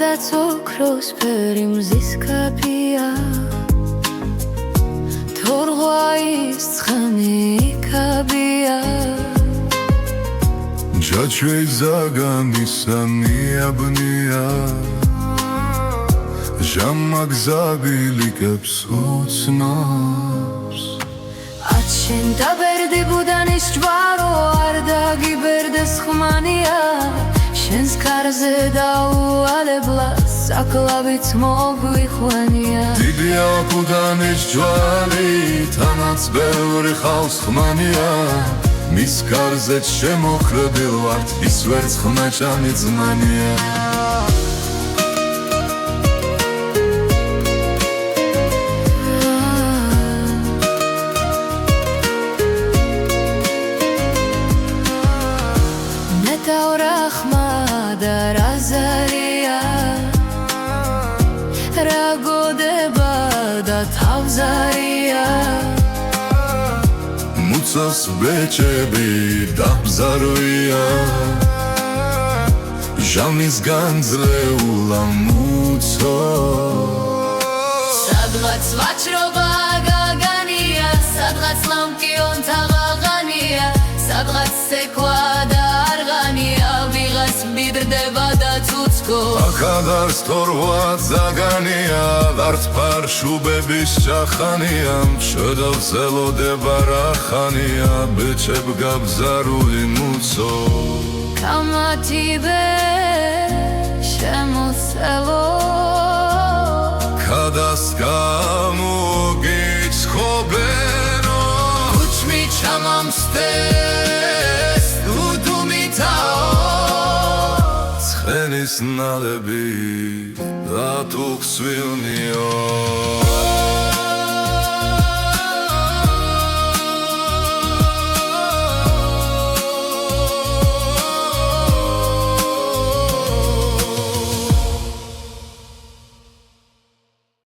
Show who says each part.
Speaker 1: სადაც ოქროს ფერი მზის კაფია თორღვაის ცხენი იქაბია
Speaker 2: ჯაჭვი ზაგანისანიაბნია ჟამაგზაბილი კებს უცნობს
Speaker 1: ათშენ დაბერდი ბუდანის ჯვარო არ დაგიბერდეს ხმანია შენს კარზე დაუალებლა საკლავიც მოგვიხვანია
Speaker 2: დიდია ბუდანის ჯვარი თანაც ბევრი ხავს ხმანია მის კარზეც შემოხრდილ ვართ ის ვერც ხმაჭანი ძმანია
Speaker 1: და რაზარია რა გოდება და თავზარია
Speaker 2: მუცას ბეჭები დაბზარვია ჟამის განძლეულა მუცო
Speaker 1: სადღაც ვაჭრობა გაგანია სადღაც ლამკიონ თაღაღანია სადღაც სექვა და არღანია ვიღას მიდრდება და ცუცქო
Speaker 2: ახადარს თორვა ზაგანია ვარდფარშუბების ჭახანია მშვედავ ზელოდება რახანია ბეჭებ გაბზარული მუცო
Speaker 1: კამათიბე შემოცელო
Speaker 2: ქადას გამოგიცხობენო კუჩმი ჩამამსდეს ცხენის ნალები და თუხსვილნიო